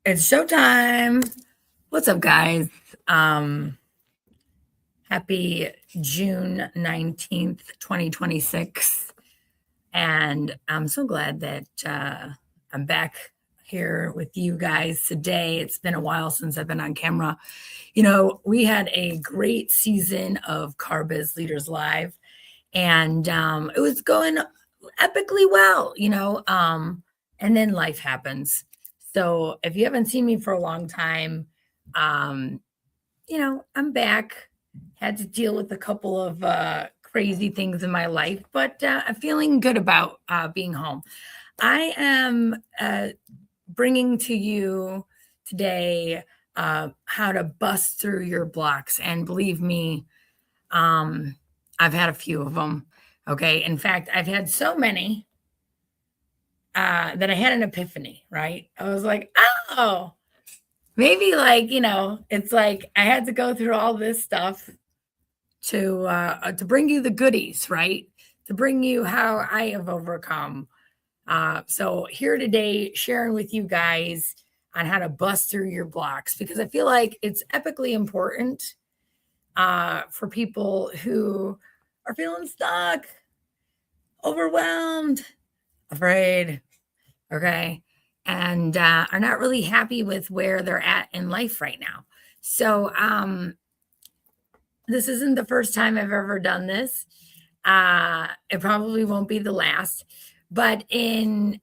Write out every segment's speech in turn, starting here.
It's showtime. What's up, guys? Um, Happy June 19th, 2026. And I'm so glad that I'm back here with you guys today. It's been a while since I've been on camera. We had a great season of Carbiz Leaders Live, and it was going epically well, and then life happens. So if you haven't seen me for a long time, um, I'm back. Had to deal with a couple of crazy things in my life, but I'm feeling good about being home. I am bringing to you today how to bust through your blocks. And believe me, I've had a few of them. Okay. In fact, I've had so many that I had an epiphany, right? I was like, oh, maybe it's like I had to go through all this stuff to bring you the goodies, right? To bring you how I have overcome. So here today, sharing with you guys on how to bust through your blocks, because I feel like it's epically important for people who are feeling stuck, overwhelmed, afraid, okay, and are not really happy with where they're at in life right now. So this isn't the first time I've ever done this. It probably won't be the last, but in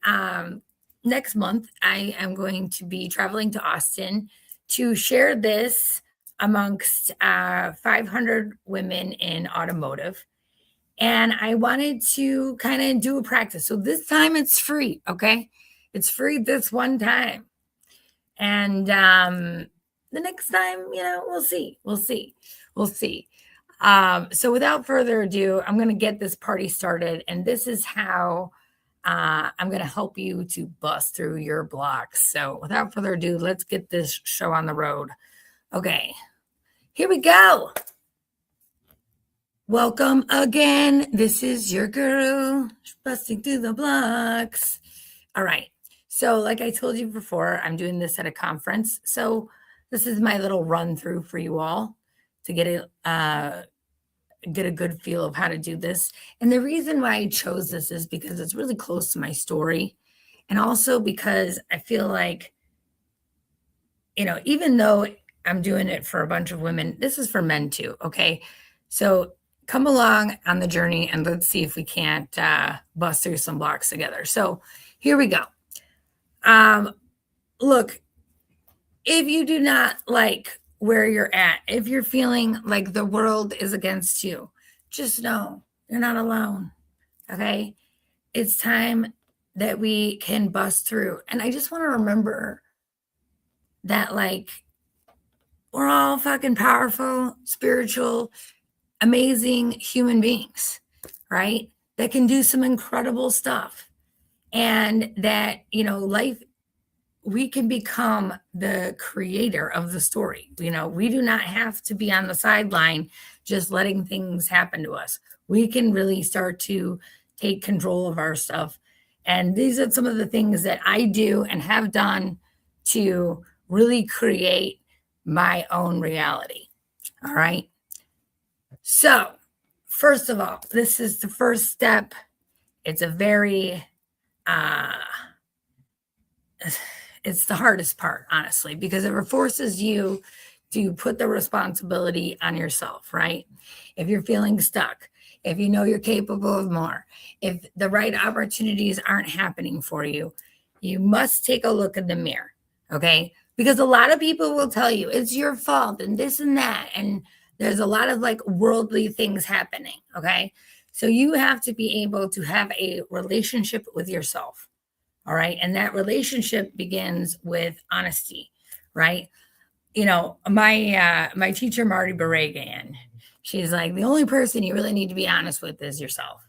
next month, I am going to be traveling to Austin to share this amongst 500 women in automotive. And I wanted to kind of do a practice. So this time it's free, okay? It's free this one time. And the next time, we'll see. We'll see. We'll see. So without further ado, I'm going to get this party started. And this is how I'm going to help you to bust through your blocks. So without further ado, let's get this show on the road. Okay, here we go. Welcome again. This is your girl busting through the blocks. All right. So like I told you before, I'm doing this at a conference. So this is my little run through for you all to get a good feel of how to do this. And the reason why I chose this is because it's really close to my story. And also because I feel like, even though I'm doing it for a bunch of women, this is for men too. Okay. So come along on the journey and let's see if we can't bust through some blocks together. So here we go. Look, if you do not like where you're at, if you're feeling like the world is against you, just know you're not alone. Okay. It's time that we can bust through. And I just want to remember that, we're all fucking powerful, spiritual, amazing human beings, right? That can do some incredible stuff. And that, life, we can become the creator of the story. We do not have to be on the sideline just letting things happen to us. We can really start to take control of our stuff. And these are some of the things that I do and have done to really create my own reality. All right. So, first of all, this is the first step. It's a very, it's the hardest part, honestly, because it forces you to put the responsibility on yourself, right? If you're feeling stuck, if you know you're capable of more, if the right opportunities aren't happening for you, you must take a look in the mirror, okay? Because a lot of people will tell you it's your fault and this and that. And there's a lot of worldly things happening, okay? So you have to be able to have a relationship with yourself. All right. And that relationship begins with honesty, right? My teacher, Marty Beregan, she's like, the only person you really need to be honest with is yourself,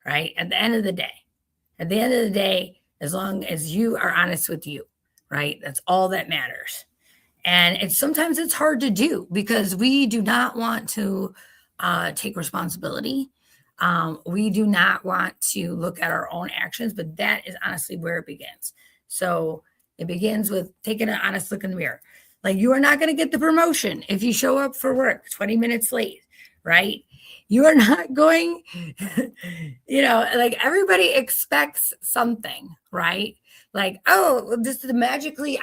right? At the end of the day, as long as you are honest with you, right? That's all that matters. And sometimes it's hard to do because we do not want to take responsibility. We do not want to look at our own actions, but that is honestly where it begins. So It begins with taking an honest look in the mirror. Like, you are not going to get the promotion if you show up for work 20 minutes late, right? You are not going, like, everybody expects something, right? Like, oh, this is magically,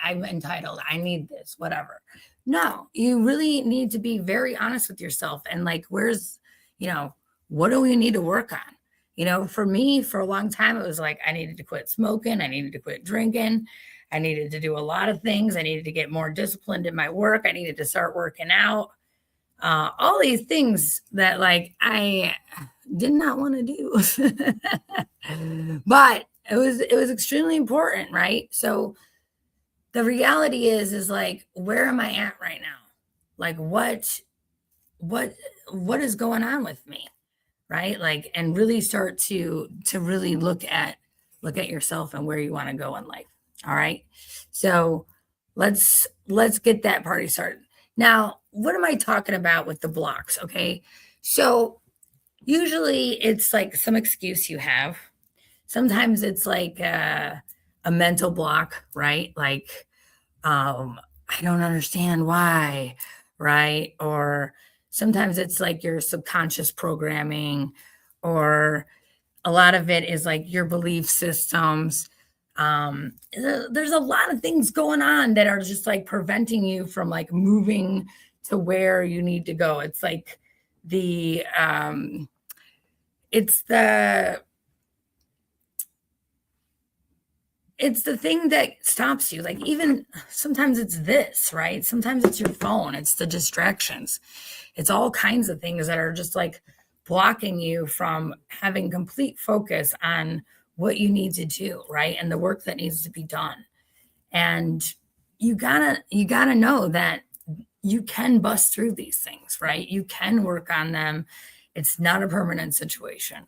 I'm entitled, I need this, whatever. No, you really need to be very honest with yourself and, like, what do we need to work on? For me, for a long time, it was like I needed to quit smoking, I needed to quit drinking, I needed to do a lot of things. I needed to get more disciplined in my work. I needed to start working out. All these things that, like, I did not want to do. But it was extremely important, right? So the reality is like, where am I at right now? Like, what what is going on with me? Right? Like, and really start to really look at yourself and where you want to go in life. All right. So let's get that party started. Now, what am I talking about with the blocks? Okay. So usually it's like some excuse you have. Sometimes it's like a mental block, right? Like, I don't understand why, right? Or sometimes it's like your subconscious programming, or a lot of it is like your belief systems. There's a lot of things going on that are just like preventing you from like moving to where you need to go. It's like the it's the it's the thing that stops you. Like, even sometimes it's this, right? Sometimes it's your phone, it's the distractions, it's all kinds of things that are just like blocking you from having complete focus on what you need to do, right? And the work that needs to be done. And you gotta know that you can bust through these things, right? You can work on them. It's not a permanent situation.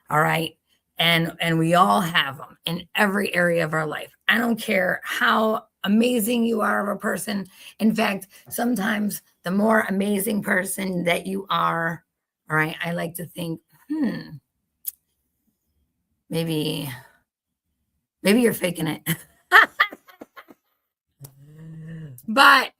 All right. And we all have them in every area of our life. I don't care how amazing you are of a person. In fact, sometimes the more amazing person that you are, all right, I like to think, maybe you're faking it. But,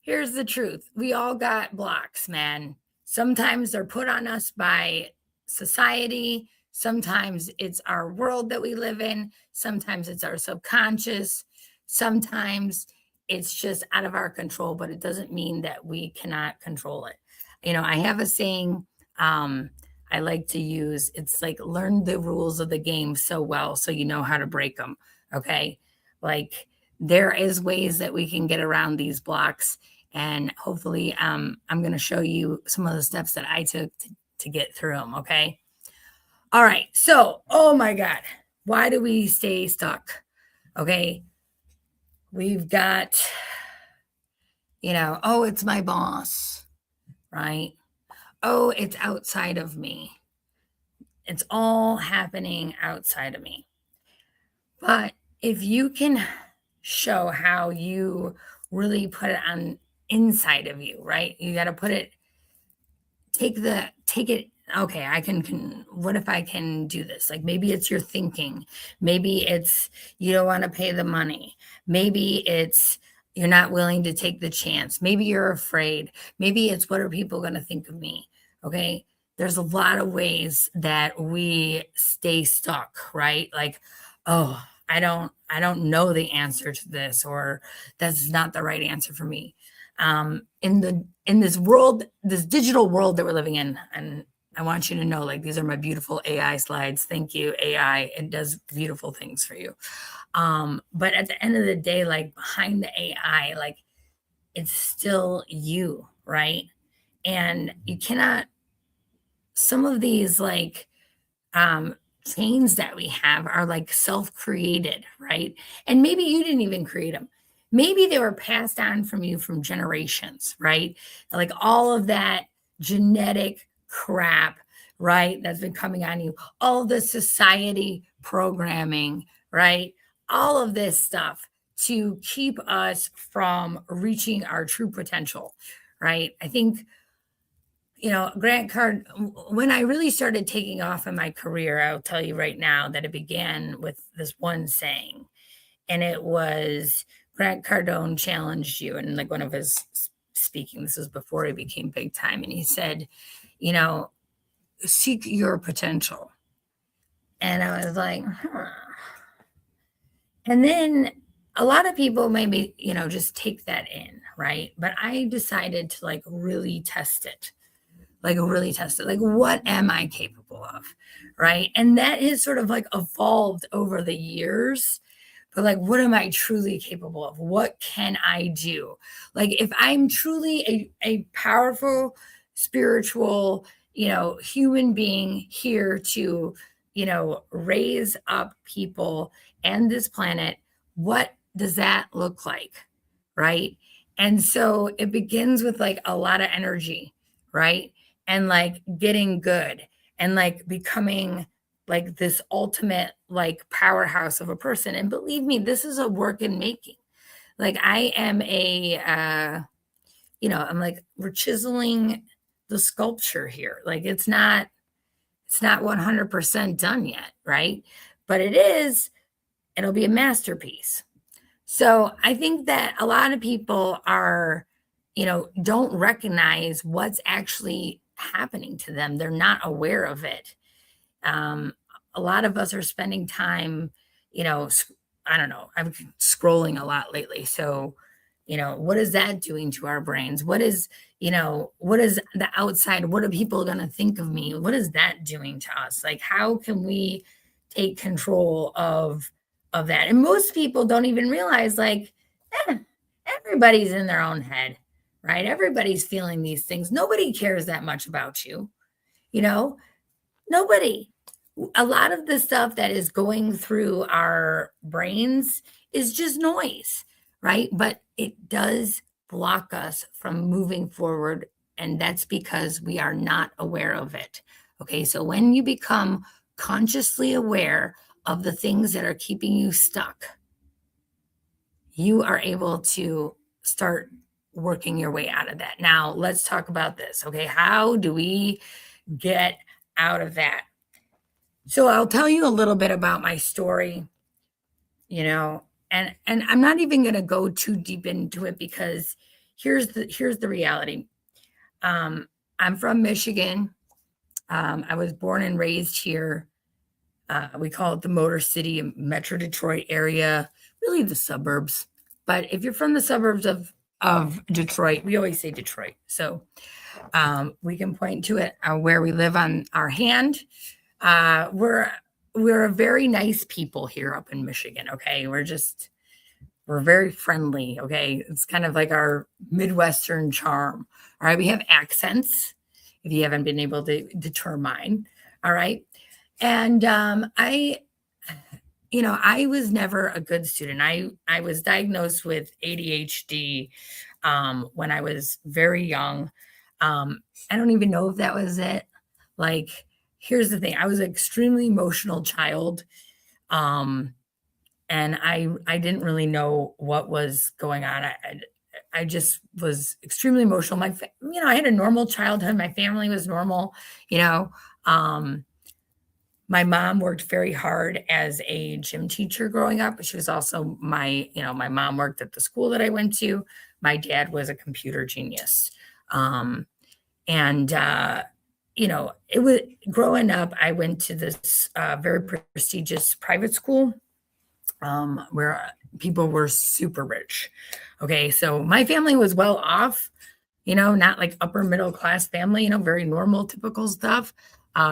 here's the truth. We all got blocks, man. Sometimes they're put on us by society. Sometimes it's our world that we live in. Sometimes it's our subconscious. Sometimes it's just out of our control, but it doesn't mean that we cannot control it. I have a saying I like to use. It's like, learn the rules of the game so well so you know how to break them. Okay. Like, there is ways that we can get around these blocks, and hopefully I'm going to show you some of the steps that I took to get through them. Okay. All right. So, oh my God, why do we stay stuck? Okay. We've got, oh, it's my boss, right? Oh, it's outside of me. It's all happening outside of me. But if you can show how you really put it on inside of you, right? You got to put it, take it. Okay, what if I can do this? Like, maybe it's your thinking. Maybe it's you don't want to pay the money. Maybe it's you're not willing to take the chance. Maybe you're afraid. Maybe it's, what are people going to think of me? Okay. There's a lot of ways that we stay stuck, right? Like, oh, I don't know the answer to this, or that's not the right answer for me. In this world, this digital world that we're living in, and I want you to know, like, these are my beautiful AI slides. Thank you, AI. It does beautiful things for you. But at the end of the day, like, behind the AI, like, it's still you, right? And you cannot, some of these, like, chains that we have are like self-created, right? And maybe you didn't even create them. Maybe they were passed on from you from generations, right? Like, all of that genetic crap, right? That's been coming on you, all the society programming, right? All of this stuff to keep us from reaching our true potential, right? I think Grant Card, when I really started taking off in my career, I'll tell you right now that it began with this one saying, and it was Grant Cardone challenged you in like one of his speaking. This was before he became big time. And he said, you know, seek your potential. And I was like, huh. And then a lot of people maybe, just take that in, right? But I decided to like really test it, like what am I capable of, right? And that has sort of like evolved over the years. But like, what am I truly capable of? What can I do? Like, if I'm truly a powerful, spiritual, human being here to, raise up people and this planet, what does that look like? Right. And so it begins with like a lot of energy, right? And like getting good and like becoming like this ultimate like powerhouse of a person. And believe me, this is a work in making. Like I am I'm like we're chiseling the sculpture here. Like it's not 100% done yet, right? But it'll be a masterpiece. So I think that a lot of people don't recognize what's actually happening to them. They're not aware of it. Um, a lot of us are spending time, you know, I don't know, I'm scrolling a lot lately. So, what is that doing to our brains? What is the outside? What are people going to think of me? What is that doing to us? Like, how can we take control of that? And most people don't even realize, like, eh, everybody's in their own head, right? Everybody's feeling these things. Nobody cares that much about you, you know, nobody. A lot of the stuff that is going through our brains is just noise, right? But it does block us from moving forward. And that's because we are not aware of it. Okay. So when you become consciously aware of the things that are keeping you stuck, you are able to start working your way out of that. Now, let's talk about this. Okay. How do we get out of that? So I'll tell you a little bit about my story, and I'm not even going to go too deep into it because here's the reality. I'm from Michigan. I was born and raised here. We call it the Motor City, Metro Detroit area, really the suburbs. But if you're from the suburbs of Detroit, we always say Detroit. So we can point to it where we live on our hand. We're a very nice people here up in Michigan. Okay, we're very friendly. Okay, it's kind of like our Midwestern charm. All right, we have accents. If you haven't been able to determine, all right, and I was never a good student. I was diagnosed with ADHD when I was very young. I don't even know if that was it. Like, here's the thing: I was an extremely emotional child, and I didn't really know what was going on. I just was extremely emotional. I had a normal childhood. My family was normal. You know, um, my mom worked very hard as a gym teacher growing up. She was also my mom worked at the school that I went to. My dad was a computer genius. And it was growing up, I went to this very prestigious private school where people were super rich. Okay, so my family was well off, not like upper middle class family, very normal, typical stuff,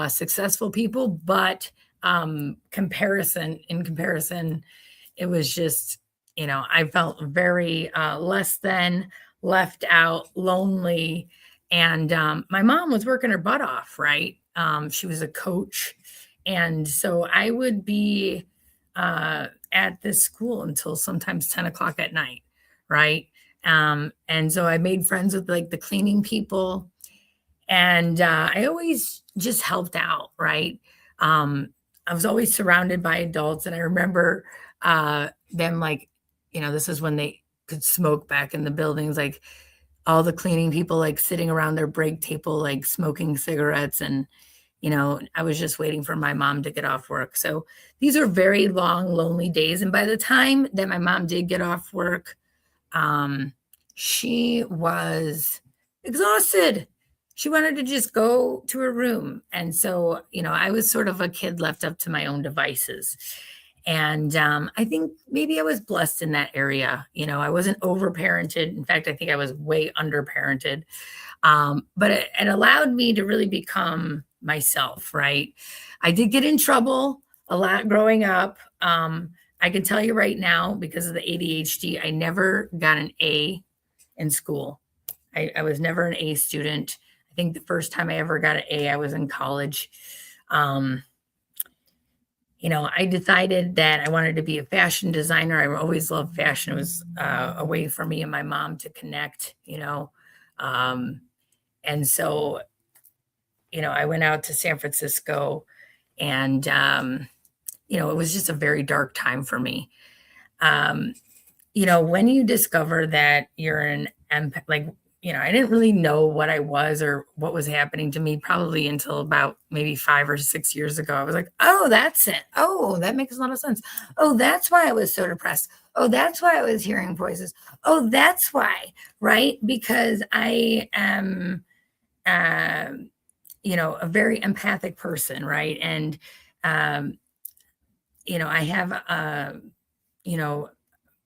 successful people, but in comparison, it was just, I felt very less than, left out, lonely. And my mom was working her butt off, right? She was a coach. And so I would be at this school until sometimes 10 o'clock at night, right? And so I made friends with like the cleaning people, and I always just helped out, right? I was always surrounded by adults, and I remember them like, this is when they could smoke back in the buildings, like all the cleaning people like sitting around their break table, like smoking cigarettes. And, I was just waiting for my mom to get off work. So these are very long, lonely days. And by the time that my mom did get off work, um, she was exhausted. She wanted to just go to her room. And so, I was sort of a kid left up to my own devices. And I think maybe I was blessed in that area. I wasn't overparented. In fact, I think I was way underparented. But it allowed me to really become myself, right? I did get in trouble a lot growing up. I can tell you right now, because of the ADHD, I never got an A in school. I was never an A student. I think the first time I ever got an A, I was in college. Um, I decided that I wanted to be a fashion designer. I always loved fashion. It was a way for me and my mom to connect, Um, and so, I went out to San Francisco and, it was just a very dark time for me. Um, when you discover that you're an empath, like, I didn't really know what I was or what was happening to me probably until about maybe 5 or 6 years ago. I was like, oh, that's it. Oh, that makes a lot of sense. Oh, that's why I was so depressed. Oh, that's why I was hearing voices. Oh, that's why, right? Because I am, a very empathic person, right? And, um, I have, you know,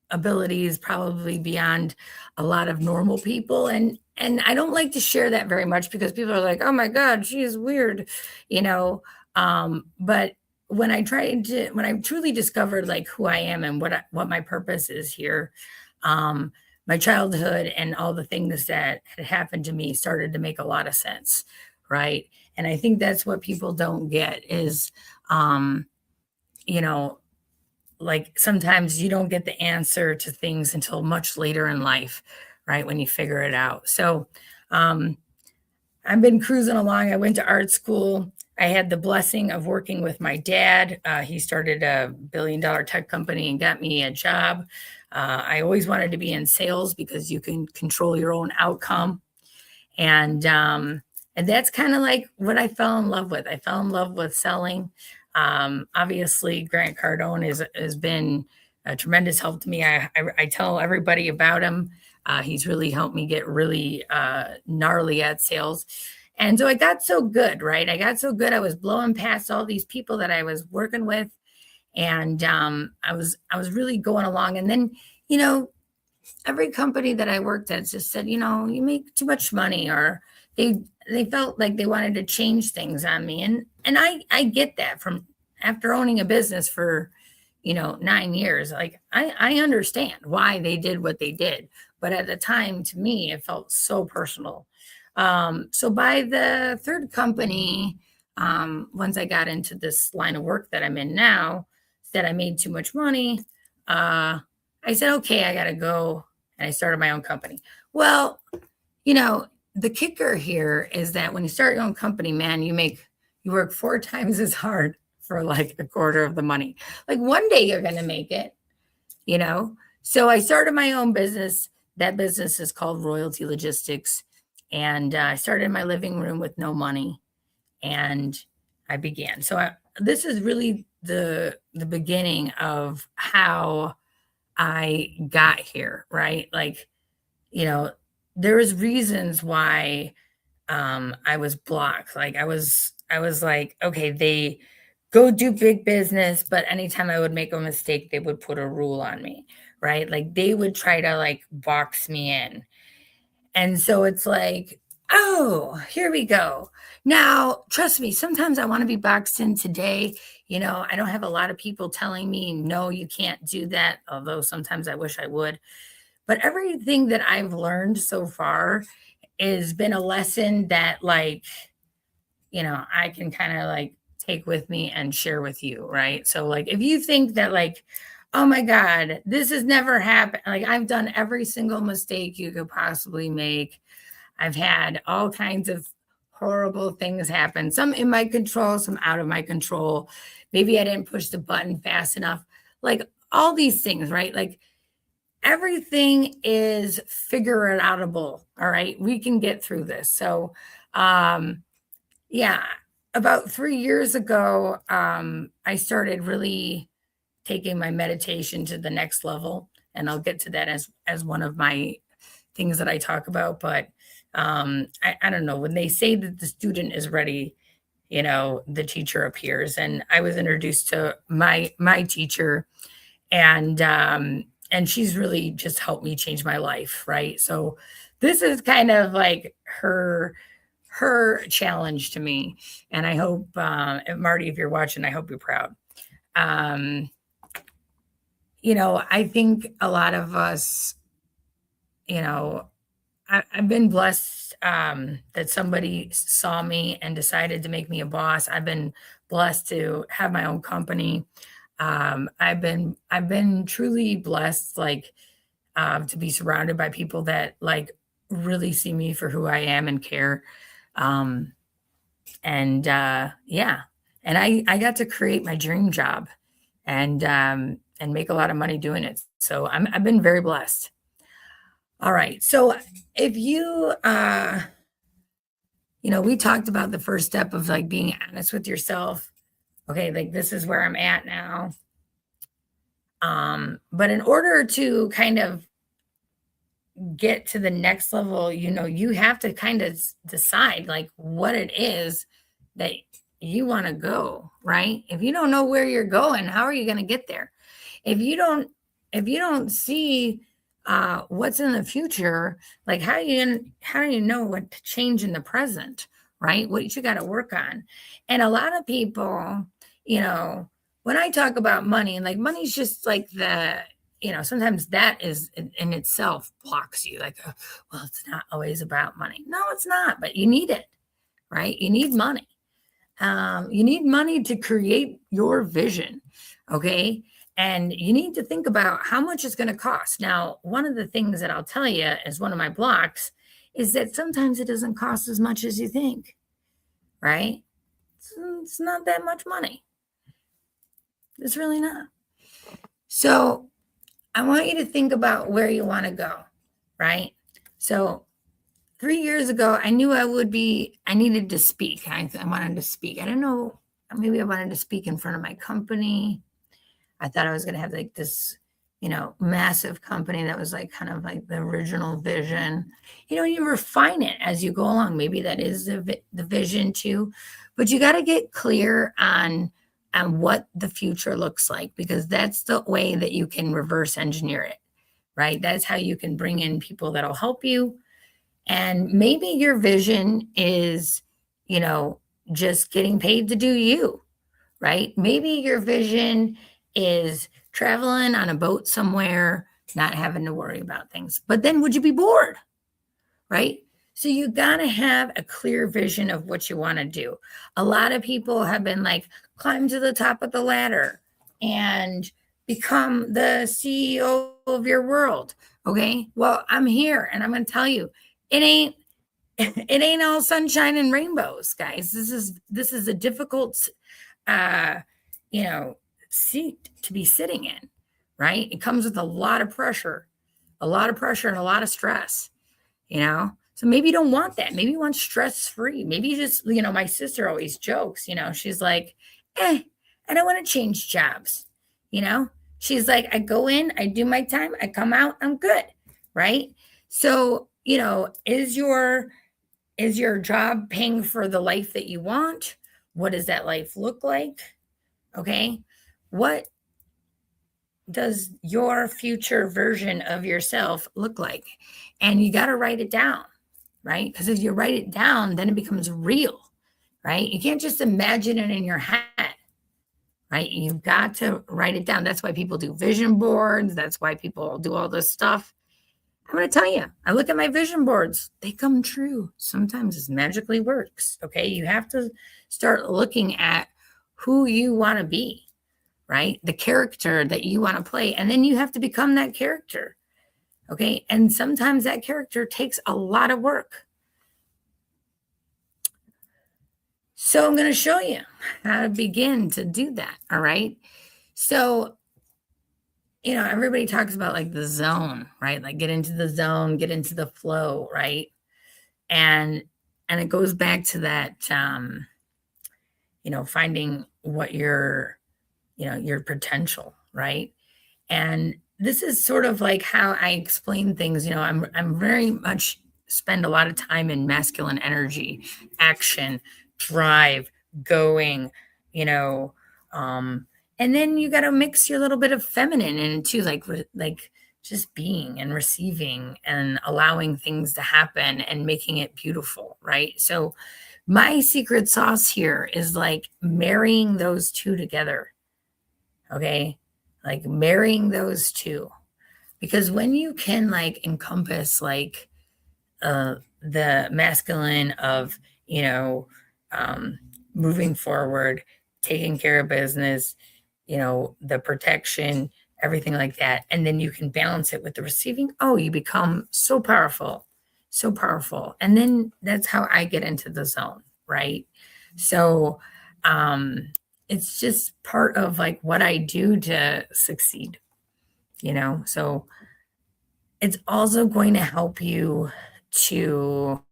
abilities probably beyond a lot of normal people. And I don't like to share that very much because people are like, oh my God, she's weird, you know. But when I truly discovered like who I am and what my purpose is here, um, my childhood and all the things that had happened to me started to make a lot of sense, right? And I think that's what people don't get is, um, you know, like sometimes you don't get the answer to things until much later in life, right? When you figure it out. So um, I've been cruising along. I went to art school. I had the blessing of working with my dad. He started a $1 billion tech company and got me a job. I always wanted to be in sales because you can control your own outcome. And and that's kind of like what I fell in love with. I fell in love with selling. Obviously, Grant Cardone has been a tremendous help to me. I tell everybody about him. He's really helped me get really gnarly at sales. And so I got so good, right? I got so good. I was blowing past all these people that I was working with, and I was really going along. And then, you know, every company that I worked at just said, you make too much money, or they they felt like they wanted to change things on me. And I get that from after owning a business for, 9 years. Like I understand why they did what they did. But at the time, to me, it felt so personal. So by the third company, once I got into this line of work that I'm in now, that I made too much money, I said, okay, I got to go. And I started my own company. Well, you know, the kicker here is that when you start your own company, man, you work 4 times as hard for like a quarter of the money. Like one day you're going to make it, you know? So I started my own business. That business is called Royalty Logistics. And I started in my living room with no money and I began. This is really the beginning of how I got here, right? Like, you know, there was reasons why I was blocked. Like I was like, okay, they go do big business, but anytime I would make a mistake, they would put a rule on me, right? Like they would try to like box me in. And so it's like, oh, here we go. Now, trust me, sometimes I want to be boxed in today. I don't have a lot of people telling me, no, you can't do that, although sometimes I wish I would. But everything that I've learned so far has been a lesson that, like, I can kind of like take with me and share with you, right? So, like, if you think that, like, oh my God, this has never happened, like, I've done every single mistake you could possibly make. I've had all kinds of horrible things happen, some in my control, some out of my control. Maybe I didn't push the button fast enough. Like all these things, right? Like everything is figure it outable. All right. We can get through this. So, yeah, about 3 years ago, I started really taking my meditation to the next level. And I'll get to that as one of my things that I talk about. But I don't know, when they say that the student is ready, the teacher appears. And I was introduced to my teacher, and she's really just helped me change my life, right? So this is kind of like her challenge to me. And I hope, Marty, if you're watching, I hope you're proud. Um, I think a lot of us, you know, I've been blessed, that somebody saw me and decided to make me a boss. I've been blessed to have my own company. I've been truly blessed, like, to be surrounded by people that like really see me for who I am and care. Um, and Yeah, and I got to create my dream job, and make a lot of money doing it. So I've been very blessed. All right. So if we talked about the first step of like being honest with yourself. Okay, like this is where I'm at now. But in order to kind of get to the next level, you have to kind of decide like what it is that you want to go, right? If you don't know where you're going, how are you going to get there? If you don't see what's in the future, like how do you know what to change in the present, right? What you got to work on. And a lot of people, you know, when I talk about money, and like money's just like sometimes that is in itself blocks you. Like, well, it's not always about money. No, it's not, but you need it, right? You need money. You need money to create your vision. Okay. And you need to think about how much it's going to cost. Now, one of the things that I'll tell you as one of my blocks is that sometimes it doesn't cost as much as you think, right? It's not that much money. It's really not. So I want you to think about where you want to go, right? So 3 years ago, I knew I needed to speak. I wanted to speak. I don't know, maybe I wanted to speak in front of my company. I thought I was going to have like this, massive company that was like kind of like the original vision. You refine it as you go along. Maybe that is the vision too, but you got to get clear on what the future looks like, because that's the way that you can reverse engineer it, right? That's how you can bring in people that'll help you. And maybe your vision is, just getting paid to do you, right? Maybe your vision is traveling on a boat somewhere, not having to worry about things. But then would you be bored, right? So you got to have a clear vision of what you want to do. A lot of people have been like, climb to the top of the ladder and become the CEO of your world. Okay. Well, I'm here and I'm going to tell you, it ain't all sunshine and rainbows, guys. This is a difficult uh seat to be sitting in, right? It comes with a lot of pressure and a lot of stress. So maybe you don't want that. Maybe you want stress free. Maybe you just, my sister always jokes, she's like, I don't want to change jobs. She's like, I go in, I do my time, I come out, I'm good. Right. So, is your job paying for the life that you want? What does that life look like? Okay. What does your future version of yourself look like? And you got to write it down, right? Because if you write it down, then it becomes real, right? You can't just imagine it in your head, right? You've got to write it down. That's why people do vision boards. That's why people do all this stuff. I'm going to tell you, I look at my vision boards, they come true. Sometimes it magically works. Okay. You have to start looking at who you want to be, right? The character that you want to play. And then you have to become that character. Okay. And sometimes that character takes a lot of work. So I'm going to show you how to begin to do that. All right. So everybody talks about like the zone, right? Like get into the zone, get into the flow, right? And it goes back to that finding what your potential, right? And this is sort of like how I explain things. I'm very much spend a lot of time in masculine energy, action, drive, going, you know, um, and then you got to mix your little bit of feminine in it too, like just being and receiving and allowing things to happen and making it beautiful, right? So my secret sauce here is like marrying those two together. Okay. Like marrying those two. Because when you can like encompass like the masculine of, you know, um, moving forward, taking care of business, the protection, everything like that. And then you can balance it with the receiving. Oh, you become so powerful, so powerful. And then that's how I get into the zone, right? So, it's just part of like what I do to succeed, So it's also going to help you to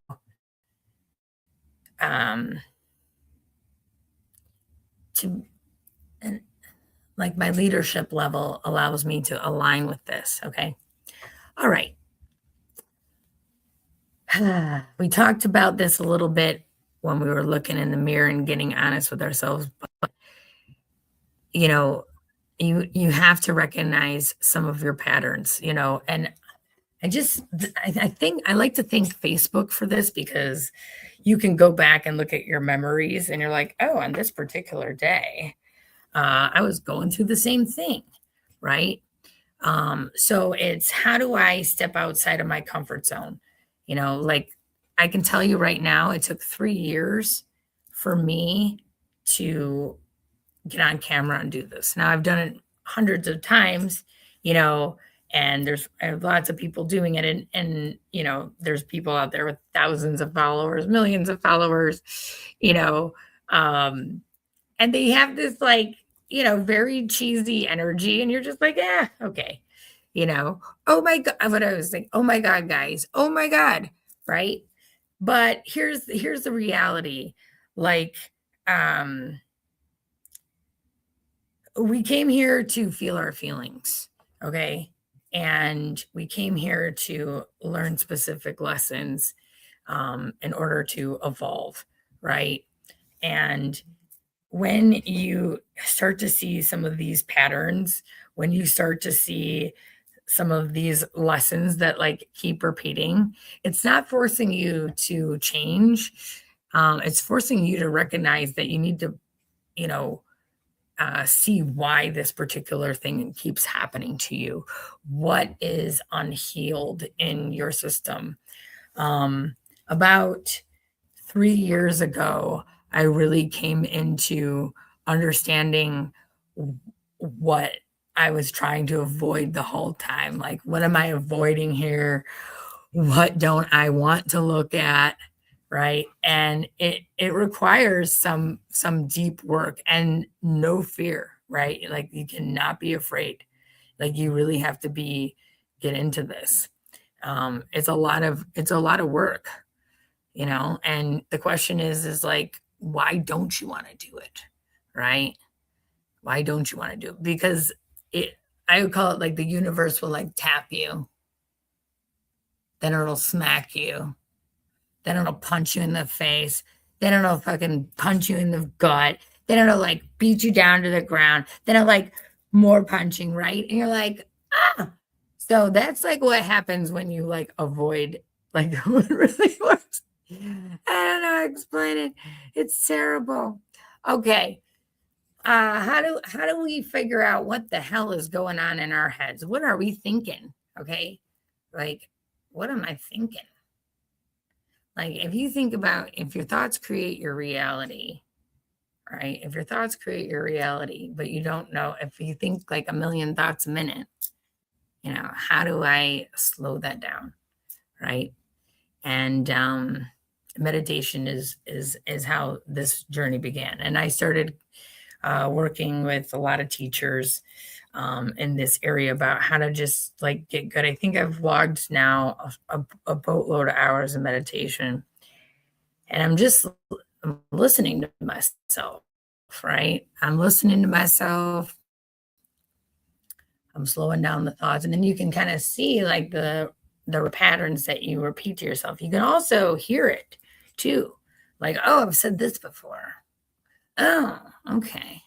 um to and like my leadership level allows me to align with this. Okay. All right. We talked about this a little bit when we were looking in the mirror and getting honest with ourselves, but you know, you have to recognize some of your patterns, and I think I like to thank Facebook for this because you can go back and look at your memories and you're like, oh, on this particular day, I was going through the same thing, right? So it's how do I step outside of my comfort zone? Like I can tell you right now, it took 3 years for me to get on camera and do this. Now I've done it hundreds of times, you know, and I have lots of people doing it, and there's people out there with thousands of followers, millions of followers, you know, um, and they have this like very cheesy energy, and you're just like, yeah, okay, oh my god, what I was like, oh my god, guys, oh my god, right? But here's the reality, like, um we came here to feel our feelings, okay? And we came here to learn specific lessons in order to evolve, right? And when you start to see some of these patterns, when you start to see some of these lessons that like keep repeating, it's not forcing you to change. It's forcing you to recognize that you need to, you know, see why this particular thing keeps happening to you. What is unhealed in your system? About 3 years ago, I really came into understanding what I was trying to avoid the whole time. Like, what am I avoiding here? What don't I want to look at? Right. And it requires some deep work and no fear, right? Like you cannot be afraid. Like you really have to get into this. It's a lot of work, and the question is like, why don't you want to do it? Right? Why don't you want to do it? Because I would call it like the universe will like tap you, then it'll smack you, then it'll punch you in the face, then it'll fucking punch you in the gut, then it'll like beat you down to the ground, then it'll like more punching, right? And you're like, ah. So that's like what happens when you like avoid like what really works. I don't know how to explain it. It's terrible. Okay. How do we figure out what the hell is going on in our heads? What are we thinking? Okay. Like, what am I thinking? Like, if you think about if your thoughts create your reality, right? If your thoughts create your reality, but you don't know if you think like a million thoughts a minute, how do I slow that down? Right. And meditation is how this journey began. And I started working with a lot of teachers in this area about how to just like get good. I think I've logged now a boatload of hours of meditation, and I'm listening to myself, right? I'm listening to myself. I'm slowing down the thoughts, and then you can kind of see like the patterns that you repeat to yourself. You can also hear it too, like, oh, I've said this before. Oh, okay.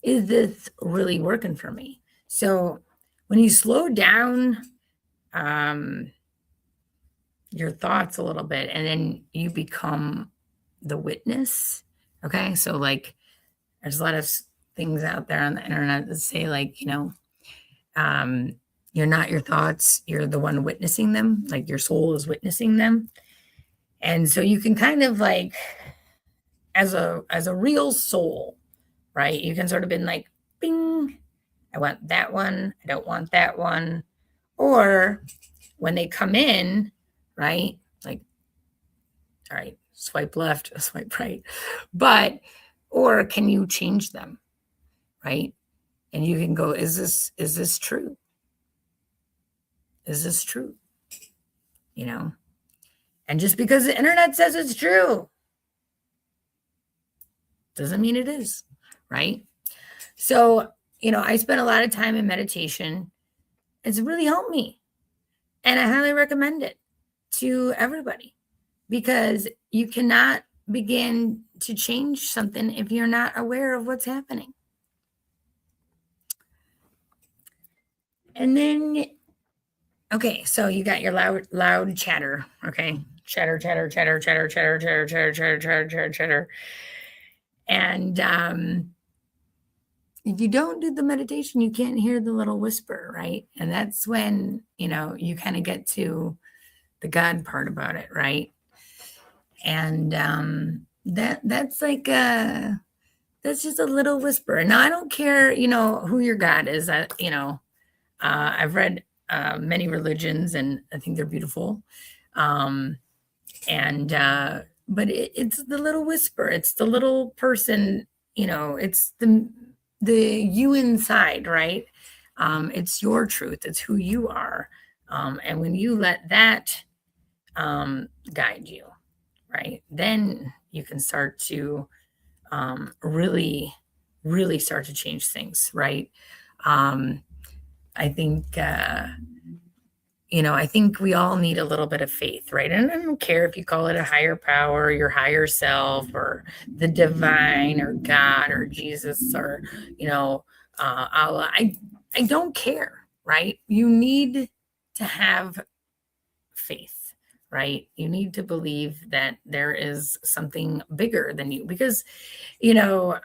Is this really working for me? So when you slow down um, your thoughts a little bit, and then you become the witness. Okay, so like there's a lot of things out there on the internet that say like, um, you're not your thoughts, you're the one witnessing them, like your soul is witnessing them. And so you can kind of like, as a real soul, right, you can sort of been like, bing, I want that one, I don't want that one. Or when they come in, right, like, all right, swipe left, swipe right. But or can you change them, right? And you can go, is this true? Is this true? You know? And just because the internet says it's true doesn't mean it is, right? So, I spent a lot of time in meditation. It's really helped me. And I highly recommend it to everybody because you cannot begin to change something if you're not aware of what's happening. And then, okay, so you got your loud chatter, okay? Chatter, chatter, chatter, chatter, chatter, chatter, chatter, chatter, chatter, chatter, chatter. And if you don't do the meditation, you can't hear the little whisper, right? And that's when, you kind of get to the God part about it, right? And that's like that's just a little whisper. Now I don't care, who your God is. I've read many religions, and I think they're beautiful. And but it's the little whisper. It's the little person. It's the you inside, right? It's your truth. It's who you are. And when you let that guide you, right, then you can start to really, really start to change things, right? I think, I think we all need a little bit of faith, right? And I don't care if you call it a higher power, your higher self, or the divine, or God, or Jesus, or, Allah. I don't care, right? You need to have faith, right? You need to believe that there is something bigger than you because, there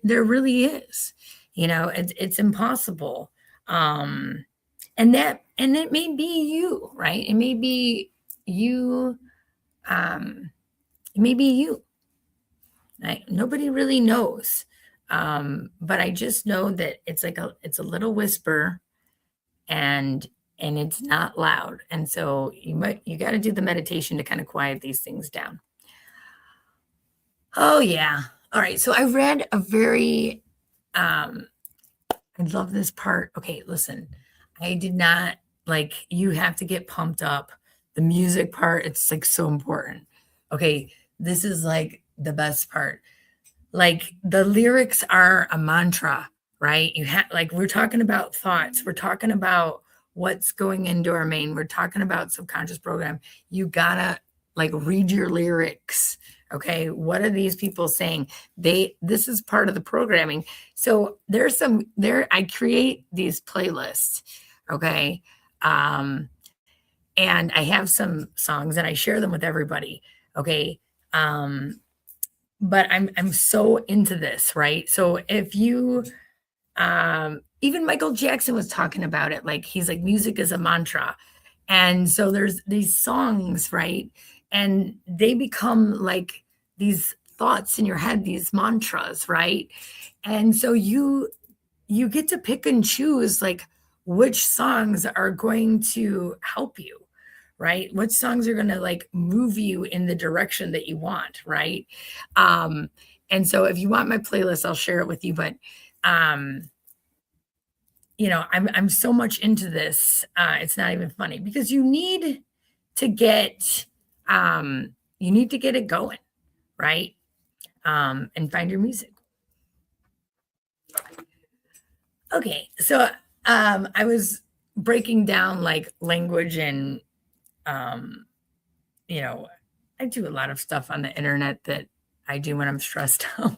really is. It's impossible. And it may be you, right? It may be you. It may be you. Right? Nobody really knows. But I just know that it's a little whisper, and it's not loud. And so you got to do the meditation to kind of quiet these things down. Oh yeah. All right. So I read a very I love this part. Okay, listen. I did not you have to get pumped up. The music part, it's like so important. Okay, this is like the best part. Like the lyrics are a mantra, right? You have we're talking about thoughts, we're talking about what's going into our main, we're talking about subconscious program. You gotta read your lyrics. Okay, what are these people saying? This is part of the programming. So I create these playlists. Okay. And I have some songs and I share them with everybody. Okay. But I'm so into this, right? So if you even Michael Jackson was talking about it, he's like, music is a mantra. And so there's these songs, right? And they become like these thoughts in your head, these mantras, right? And so you get to pick and choose which songs are going to help you, right? Which songs are going to move you in the direction that you want, right? And so if you want my playlist, I'll share it with you. But I'm so much into this. It's not even funny because to get, you need to get it going, right? And find your music. Okay, so I was breaking down like language and um, you know, I do a lot of stuff on the internet that I do when I'm stressed out.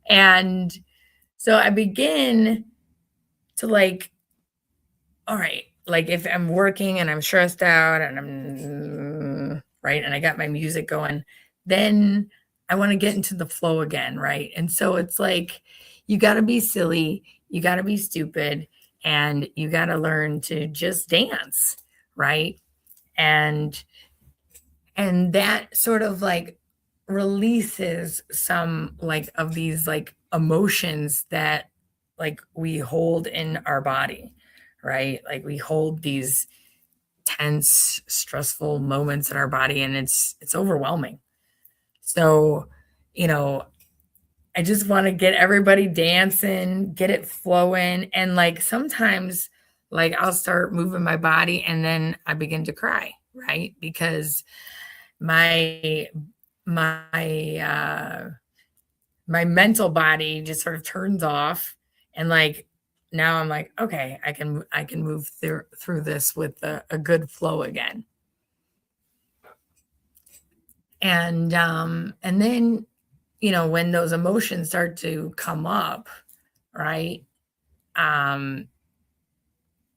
And so I begin to like, all right, like if I'm working and I'm stressed out and I'm right and I got my music going, then I want to get into the flow again, right? And so it's like you got to be silly, you got to be stupid, and you got to learn to just dance, right? And that sort of like releases some like of these like emotions that like we hold in our body, right? Like we hold these tense stressful moments in our body and it's overwhelming. So you know I just want to get everybody dancing, get it flowing, and like sometimes like I'll start moving my body and then I begin to cry, right? Because my my my mental body just sort of turns off and like now I'm like, okay, I can move through this with a good flow again. And then when those emotions start to come up, right? um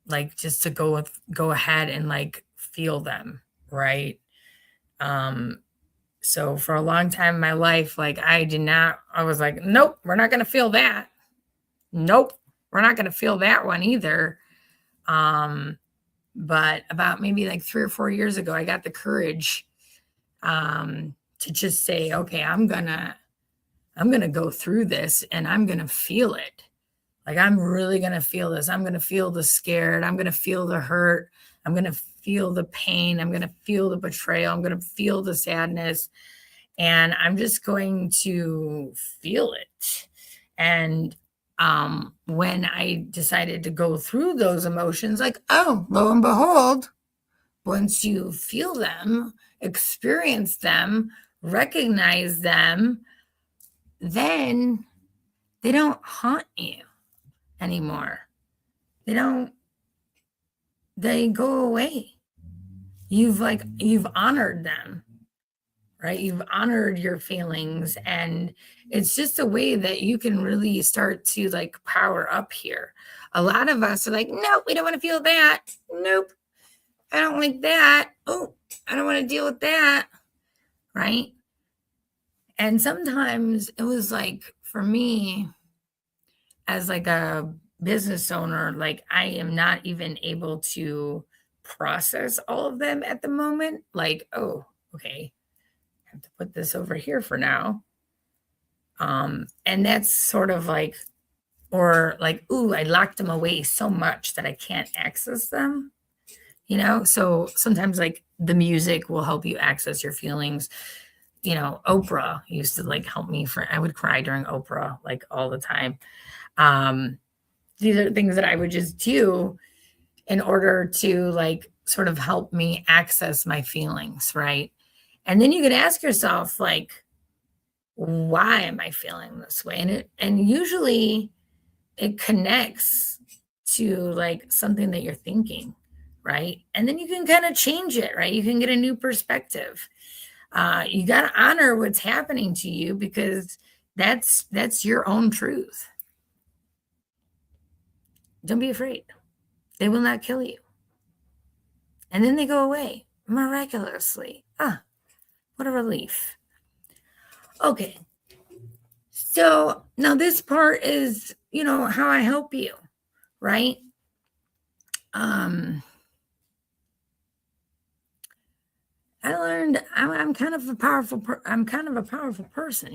like just to go ahead and like feel them, right? um So for a long time in my life, like I was like, nope, we're not going to feel that. Nope, we're not going to feel that one either. Um, but about maybe like 3 or 4 years ago, I got the courage to just say, okay, I'm gonna go through this and I'm gonna feel it. Like I'm really gonna feel this. I'm gonna feel the scared. I'm gonna feel the hurt. I'm gonna feel the pain. I'm gonna feel the betrayal. I'm gonna feel the sadness, and I'm just going to feel it. And when I decided to go through those emotions, like, oh, lo and behold, once you feel them, experience them, recognize them, then they don't haunt you anymore. They don't, they go away. You've honored them, right? You've honored your feelings, and it's just a way that you can really start to like power up here. A lot of us are like, nope, we don't want to feel that. Nope, I don't like that. Oh, I don't want to deal with that, right? And sometimes it was like for me as like a business owner, like I am not even able to process all of them at the moment. Like, oh, okay, I have to put this over here for now. And that's sort of like, or like, ooh, I locked them away so much that I can't access them, So sometimes like the music will help you access your feelings. Oprah used to like help me I would cry during Oprah like all the time. Um, these are things that I would just do in order to like sort of help me access my feelings, right? And then you can ask yourself, like, why am I feeling this way? And usually it connects to like something that you're thinking, right? And then you can kind of change it, right? You can get a new perspective. You got to honor what's happening to you because that's your own truth. Don't be afraid. They will not kill you. And then they go away miraculously. Ah, what a relief. Okay. So now this part is, how I help you, right? I learned I'm kind of a I'm kind of a powerful person,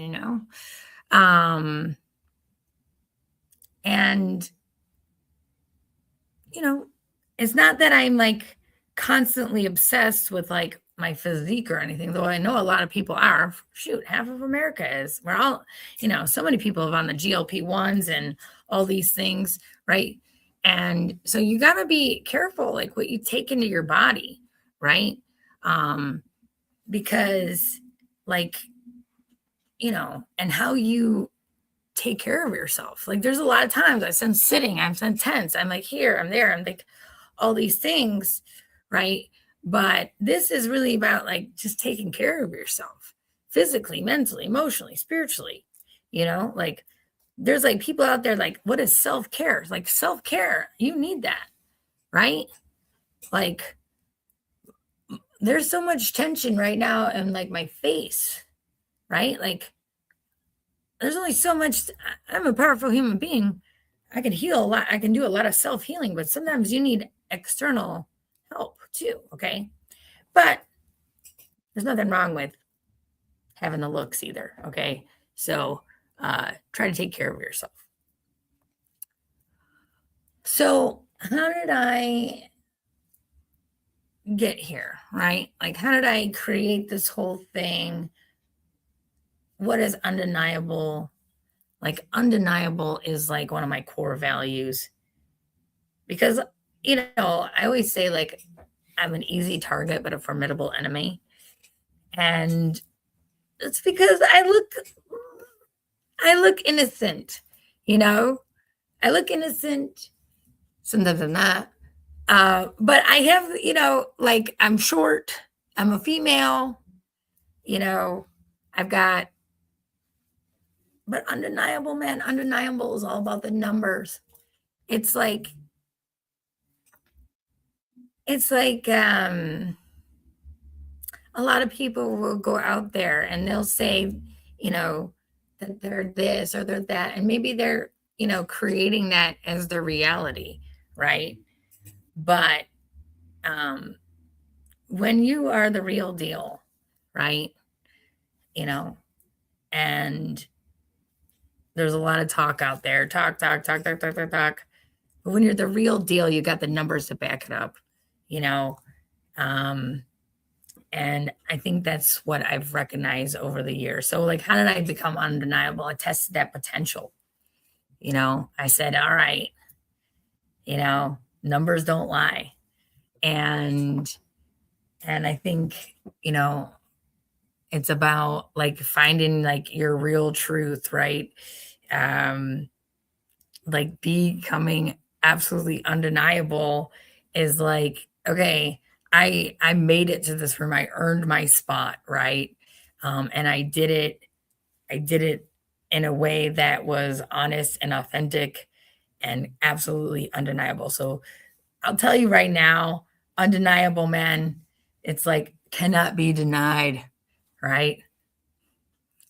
and you know, it's not that I'm like constantly obsessed with like my physique or anything, though I know a lot of people are. Shoot, half of America is. We're all, so many people have on the GLP-1s and all these things, right? And so you got to be careful, like what you take into your body, right? Because, like, and how you take care of yourself. Like, there's a lot of times I send sitting, I'm sent tense, I'm like here, I'm there, I'm like all these things, right? But this is really about like just taking care of yourself physically, mentally, emotionally, spiritually. Like there's like people out there like, what is self-care? Like self-care, you need that, right? Like there's so much tension right now in like my face, right? Like there's only so much. I'm a powerful human being. I can heal a lot. I can do a lot of self-healing, but sometimes you need external help too. Okay. But there's nothing wrong with having the looks either. Okay. So try to take care of yourself. So, how did I get here? Right? Like, how did I create this whole thing? What is undeniable? Like, undeniable is like one of my core values because, I always say, like, I'm an easy target, but a formidable enemy. And it's because I look innocent, you know, I look innocent. Sometimes I'm not. But I have, like I'm short, I'm a female, you know, I've got, but undeniable, man, undeniable is all about the numbers. It's like, it's like, a lot of people will go out there and they'll say, you know, that they're this or they're that. And maybe they're, creating that as their reality, right? But um, when you are the real deal, right? You know, and there's a lot of talk out there talk, talk, talk, talk, talk, talk, talk. But when you're the real deal, you got the numbers to back it up, you know. Um, And I think that's what I've recognized over the years. So, like, how did I become undeniable? I tested that potential. I said, all right, numbers don't lie. And I think, it's about like finding like your real truth, right? Um, like becoming absolutely undeniable is like, okay, I made it to this room. I earned my spot, right? And I did it in a way that was honest and authentic and absolutely undeniable. So I'll tell you right now, undeniable, man. It's like cannot be denied, right?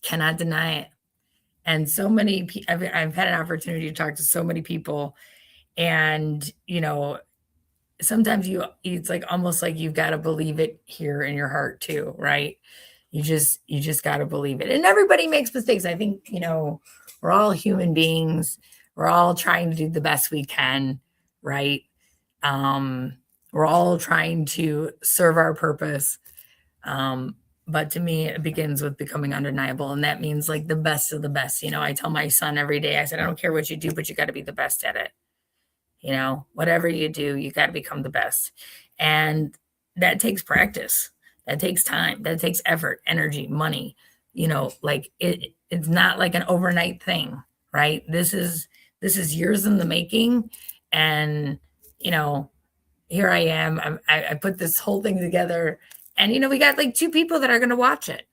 Cannot deny it. And so many I've had an opportunity to talk to so many people, and sometimes it's like almost like you've got to believe it here in your heart too, right? You just got to believe it. And everybody makes mistakes. I think, we're all human beings. We're all trying to do the best we can, right? We're all trying to serve our purpose. But to me, it begins with becoming undeniable. And that means like the best of the best. I tell my son every day, I said, I don't care what you do, but you got to be the best at it. Whatever you do, you got to become the best. And that takes practice. That takes time. That takes effort, energy, money. Like it's not like an overnight thing, right? This is years in the making. And, here I am. I put this whole thing together. And, we got like 2 people that are going to watch it,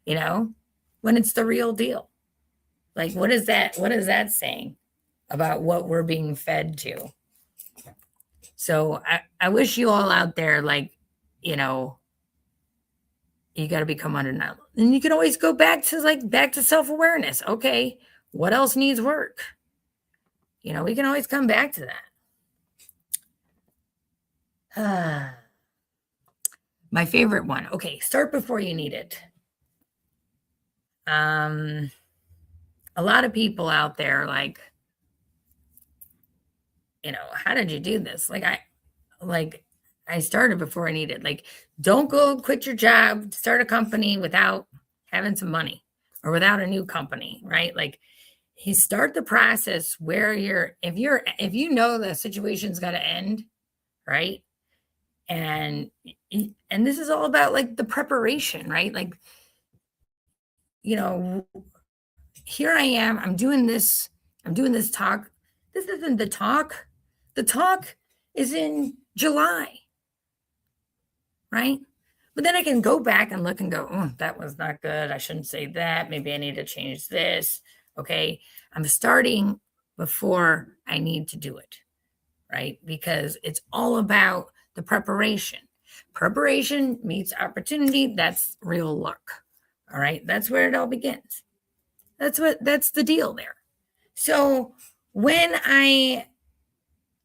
when it's the real deal. Like, what is that saying about what we're being fed to? So I wish you all out there, like, you got to become undeniable. And you can always go back to self-awareness. Okay, what else needs work? We can always come back to that. My favorite one. Okay, start before you need it. A lot of people out there, like, how did you do this? Like I started before I needed. Like, don't go quit your job, start a company without having some money or without a new company, right? Like, you start the process where if you know the situation's got to end, right? And and this is all about like the preparation, right? Like, you know, here I am, I'm doing this talk. This isn't the talk. The talk is in July, right? But then I can go back and look and go, oh, that was not good. I shouldn't say that. Maybe I need to change this. Okay. I'm starting before I need to do it, right? Because it's all about the preparation. Preparation meets opportunity. That's real luck. All right. That's where it all begins. That's the deal there. So when I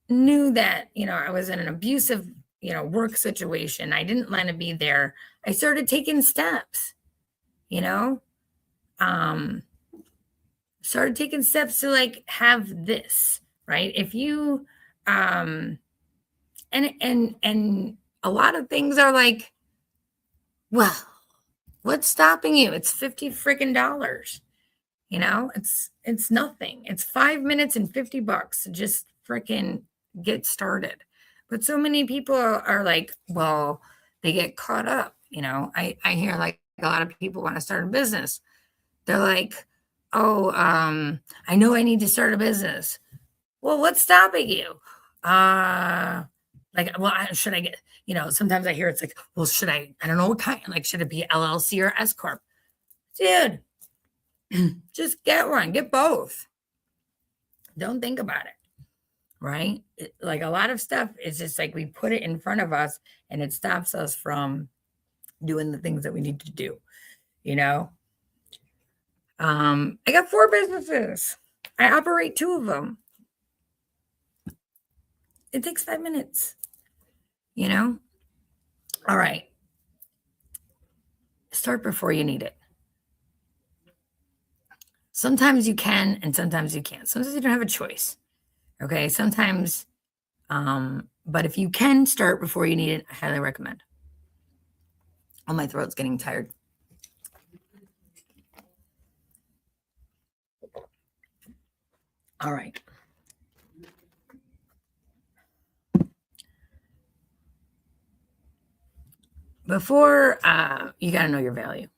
knew that, I was in an abusive, work situation, I didn't want to be there, I started taking steps, you know, um, started taking steps to like have this, right? If you, and a lot of things are like, well, what's stopping you? It's 50 freaking dollars. It's nothing. It's 5 minutes and $50 to just freaking get started. But so many people are like, well, they get caught up. I hear like a lot of people want to start a business. They're like, oh, I know I need to start a business. Well, what's stopping you? Like, well, should I get, sometimes I hear it's like, well, I don't know what kind, like, should it be LLC or S Corp? Dude, just get one, get both. Don't think about it, right? Like a lot of stuff is just like we put it in front of us and it stops us from doing the things that we need to do, I got 4 businesses. I operate 2 of them. It takes 5 minutes, All right. Start before you need it. Sometimes you can, and sometimes you can't. Sometimes you don't have a choice. Okay. Sometimes, but if you can start before you need it, I highly recommend. Oh, my throat's getting tired. All right. Before, you got to know your value.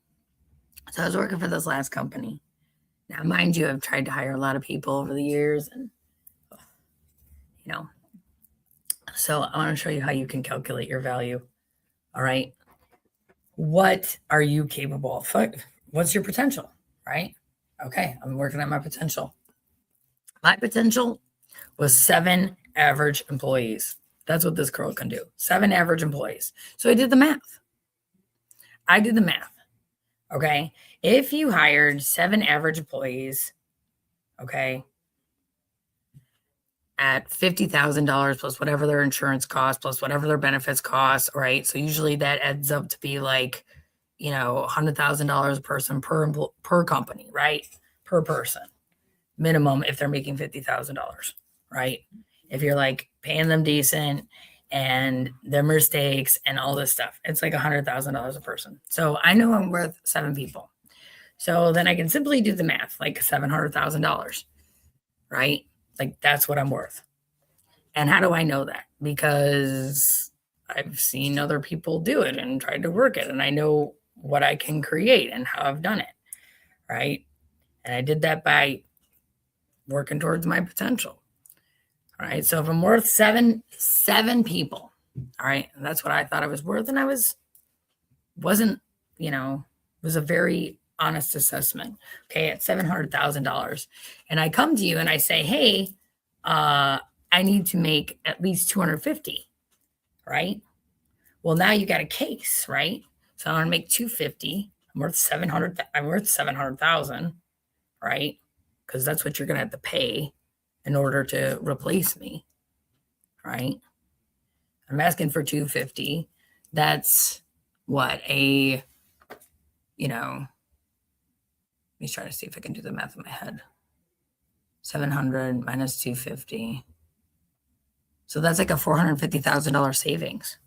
So I was working for this last company. Now, mind you, I've tried to hire a lot of people over the years, and so I want to show you how you can calculate your value. All right. What are you capable of? What's your potential? Right. Okay. I'm working on my potential. My potential was 7 average employees. That's what this girl can do. 7 average employees. So I did the math. Okay. If you hired 7 average employees, okay, at $50,000 plus whatever their insurance costs, plus whatever their benefits costs, right? So usually that adds up to be like, $100,000 a person per company, right? Per person, minimum if they're making $50,000, right? If you're like paying them decent and their mistakes and all this stuff, it's like $100,000 a person. So I know I'm worth 7 people. So then I can simply do the math, like $700,000, right? Like that's what I'm worth. And how do I know that? Because I've seen other people do it and tried to work it, and I know what I can create and how I've done it, right? And I did that by working towards my potential. All right. So if I'm worth seven people, all right, and that's what I thought I was worth, and wasn't, was a very honest assessment. Okay, at $700,000, and I come to you and I say, hey, I need to make at least 250, right? Well, now you got a case, right? So I want to make 250. I'm worth 700. I'm worth 700,000, right? Because that's what you're going to have to pay in order to replace me, right? I'm asking for 250. That's what let me try to see if I can do the math in my head. 700 minus 250. So that's like a $450,000 savings.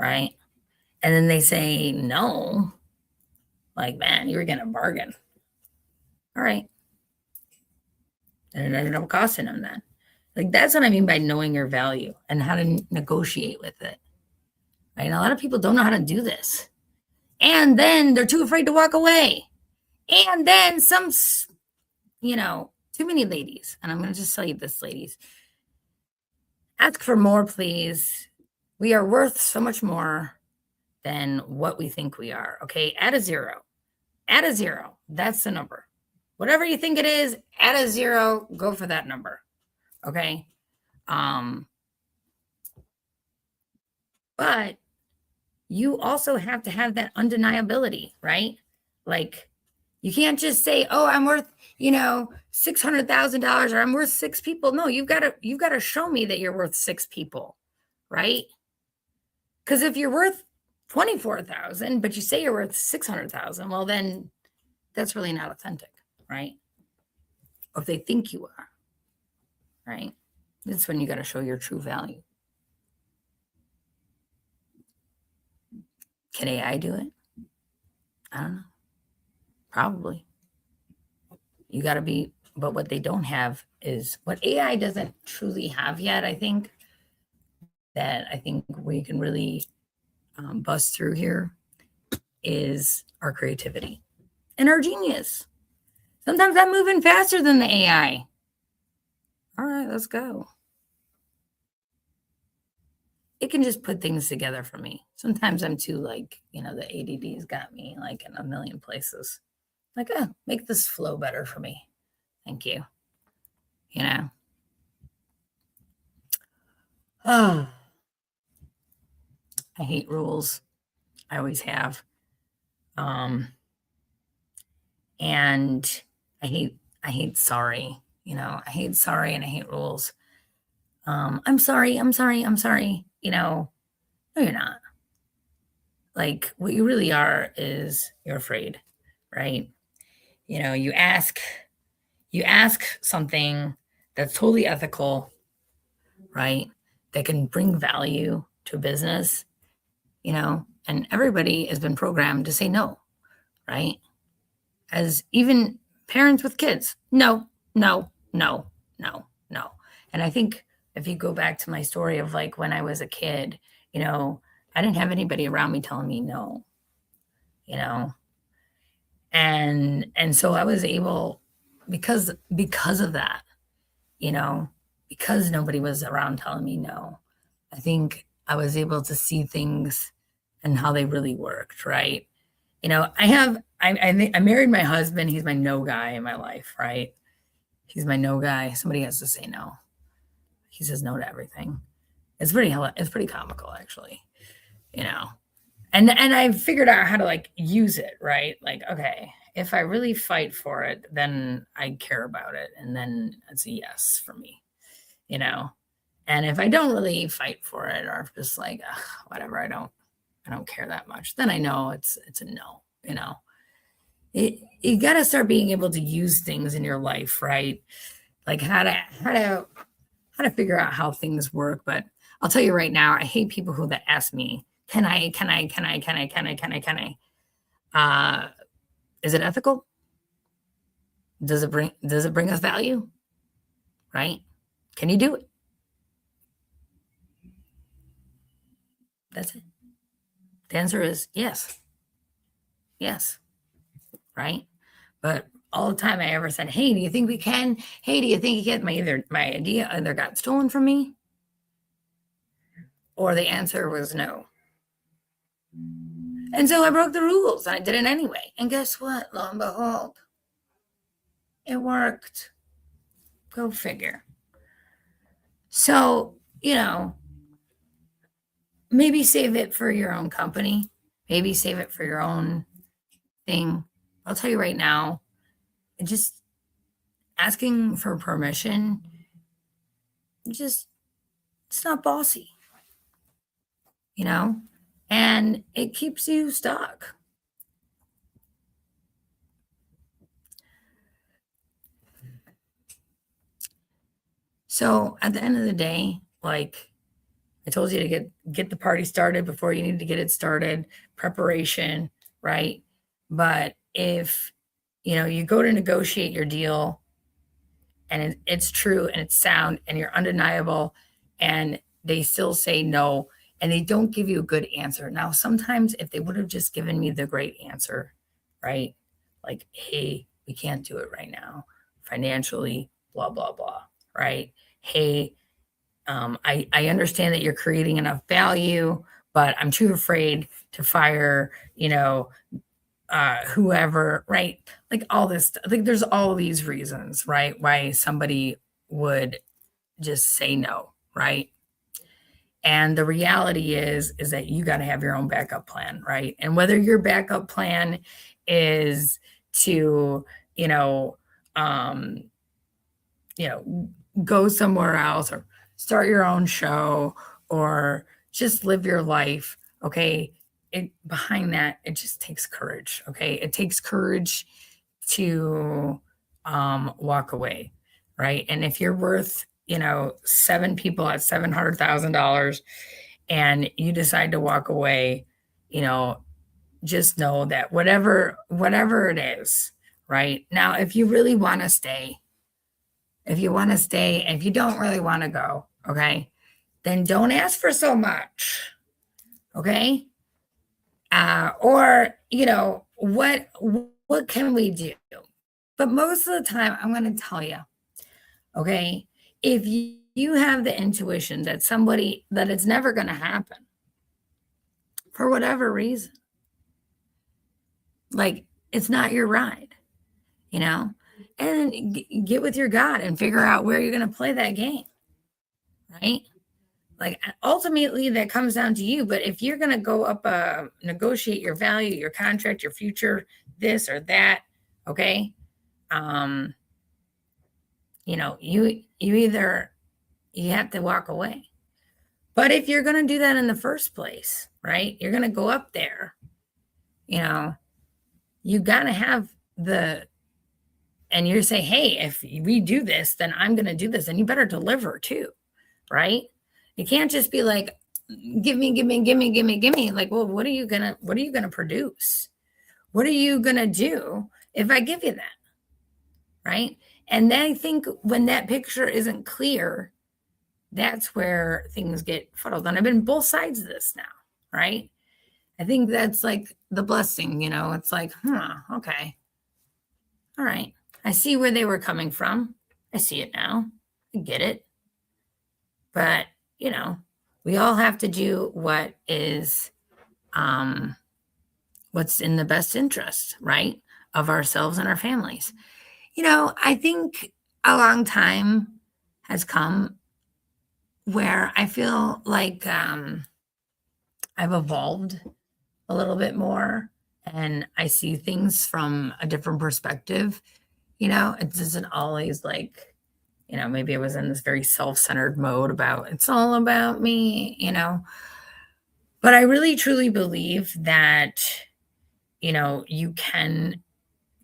right? And then they say no, like, man, you were getting a bargain. All right. And it ended up costing them that. Like, that's what I mean by knowing your value and how to negotiate with it. Right? And a lot of people don't know how to do this. And then they're too afraid to walk away. And then too many ladies, and I'm going to just tell you this, ladies, ask for more, please. We are worth so much more than what we think we are. Okay. Add a zero. Add a zero. That's the number. Whatever you think it is, add a zero, go for that number. Okay. But you also have to have that undeniability, right? Like, you can't just say, "Oh, I'm worth, $600,000 or I'm worth 6 people." No, you've got to show me that you're worth 6 people, right? Because if you're worth 24,000, but you say you're worth 600,000, well, then that's really not authentic, right? Or if they think you are, right? That's when you got to show your true value. Can AI do it? I don't know. Probably. You got to be, but what they don't have is what AI doesn't truly have yet, I think, that I think we can really bust through here is our creativity and our genius. Sometimes I'm moving faster than the AI. All right, let's go. It can just put things together for me. Sometimes I'm too the ADD's got me like in a million places. Like, make this flow better for me. Thank you. Oh, I hate rules. I always have. And I hate sorry. I hate sorry and I hate rules. I'm sorry. No, you're not. Like, what you really are is you're afraid, right? You ask something that's totally ethical, right? That can bring value to a business, and everybody has been programmed to say no, right? As even parents with kids, no, no, no, no, no. And I think if you go back to my story of like when I was a kid, I didn't have anybody around me telling me no, you know, and so I was able because of that, because nobody was around telling me no. I think I was able to see things and how they really worked, right? I married my husband. He's my no guy in my life, right? He's my no guy. Somebody has to say no. He says no to everything. It's pretty comical, actually, you know. And I figured out how to use it, right? Like, okay, if I really fight for it, then I care about it, and then it's a yes for me, you know. And if I don't really fight for it, or if just like whatever, I don't care that much, then I know it's a no, You got to start being able to use things in your life, right? Like how to figure out how things work. But I'll tell you right now, I hate people who that ask me, can I? Is it ethical? Does it bring us value? Right? Can you do it? That's it. The answer is yes. Yes. Right? But all the time I ever said, hey, do you think we can? Hey, do you think you can? My idea either got stolen from me, or the answer was no. And so I broke the rules. I did it anyway. And guess what? Lo and behold, it worked. Go figure. So, maybe save it for your own company. Maybe save it for your own thing. I'll tell you right now, just asking for permission, it's not bossy, and it keeps you stuck. So at the end of the day, I told you to get the party started before you need to get it started, preparation, right? But if you go to negotiate your deal and it's true and it's sound and you're undeniable and they still say no and they don't give you a good answer. Now, sometimes if they would have just given me the great answer, right? Like, hey, we can't do it right now, financially, blah, blah, blah, right? Hey, I understand that you're creating enough value, but I'm too afraid to fire, whoever, right? Like all this, like there's all these reasons, right? Why somebody would just say no, right? And the reality is that you got to have your own backup plan, right? And whether your backup plan is to, you know, um, go somewhere else or start your own show or just live your life, okay? Behind that, it just takes courage, okay? It takes courage to walk away, right? And if you're worth, seven people at $700,000 and you decide to walk away, you know, just know that whatever it is, right? Now, if you really want to stay, if you want to stay, if you don't really want to go, okay, then don't ask for so much, okay? Or what can we do? But most of the time, I'm going to tell you, okay, if you have the intuition that it's never going to happen for whatever reason, like it's not your ride, and get with your God and figure out where you're going to play that game, right? Like ultimately that comes down to you. But if you're going to go up, negotiate your value, your contract, your future, this or that, okay, you have to walk away. But if you're going to do that in the first place, right, you're going to go up there, you got to have and you say, hey, if we do this, then I'm going to do this, and you better deliver too, right? You can't just be like, give me. Like, well, what are you gonna produce? What are you gonna do if I give you that? Right? And then I think when that picture isn't clear, that's where things get fuddled. And I've been both sides of this now, right? I think that's like the blessing, it's like, okay. All right. I see where they were coming from. I see it now. I get it. But, we all have to do what is what's in the best interest, right, of ourselves and our families. I think a long time has come where I feel like I've evolved a little bit more and I see things from a different perspective. It isn't always like, maybe I was in this very self-centered mode about it's all about me, But I really truly believe that, you can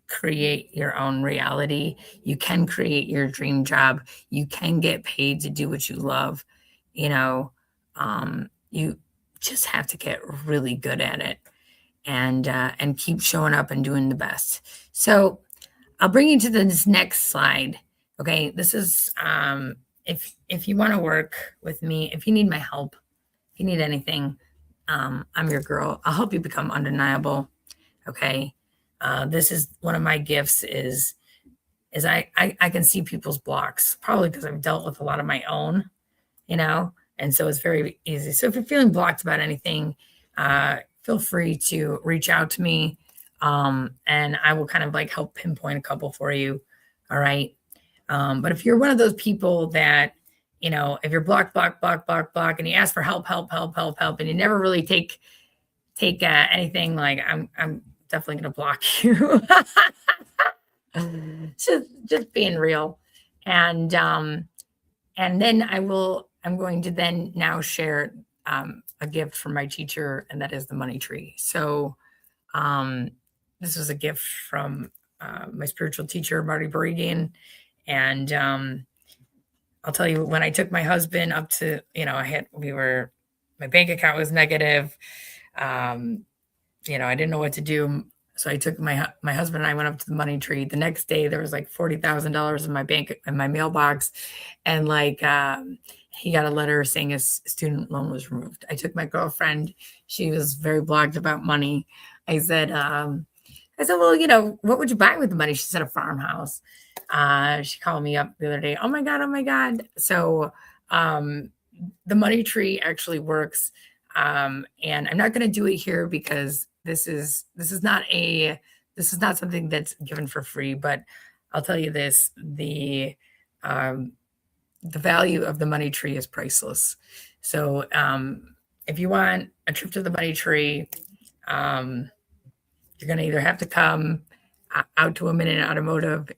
create your own reality. You can create your dream job. You can get paid to do what you love. You just have to get really good at it and keep showing up and doing the best. So I'll bring you to this next slide. Okay, this is if you want to work with me, if you need my help, if you need anything, I'm your girl. I'll help you become undeniable. Okay, this is one of my gifts. Is I can see people's blocks, probably because I've dealt with a lot of my own, and so it's very easy. So if you're feeling blocked about anything, feel free to reach out to me. And I will kind of like help pinpoint a couple for you. All right. But if you're one of those people that, if you're blocked, and you ask for help, and you never really take anything, like I'm definitely going to block you. just being real. And then I'm going to then now share, a gift from my teacher, and that is the money tree. So, this was a gift from my spiritual teacher, Marty Berigian. And I'll tell you, when I took my husband up to, my bank account was negative. Um, I didn't know what to do. So I took my husband and I went up to the money tree. The next day there was like $40,000 in my mailbox, and he got a letter saying his student loan was removed. I took my girlfriend. She was very blogged about money. I said, well, what would you buy with the money? She said a farmhouse. She called me up the other day. Oh my God, oh my God. So um, the money tree actually works. And I'm not going to do it here because this is not something that's given for free. But I'll tell you this: um, the value of the money tree is priceless. So if you want a trip to the money tree, um, you're going to either have to come out to a Minute Automotive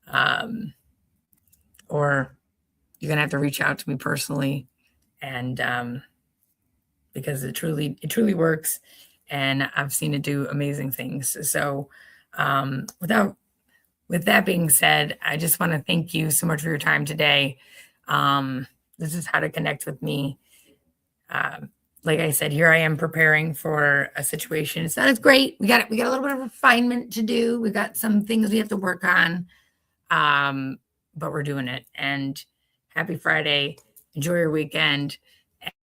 um, or you're going to have to reach out to me personally, and because it truly works, and I've seen it do amazing things. So, without with that being said, I just want to thank you so much for your time today. This is how to connect with me. Um, like I said, here I am preparing for a situation. It's not as great. We got a little bit of refinement to do. We got some things we have to work on, um, but we're doing it. And happy Friday. Enjoy your weekend.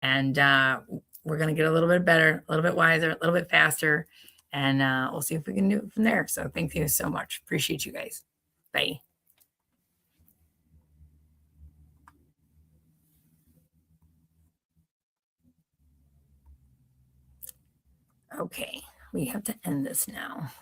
And we're going to get a little bit better, a little bit wiser, a little bit faster. And we'll see if we can do it from there. So thank you so much. Appreciate you guys. Bye. Okay, we have to end this now.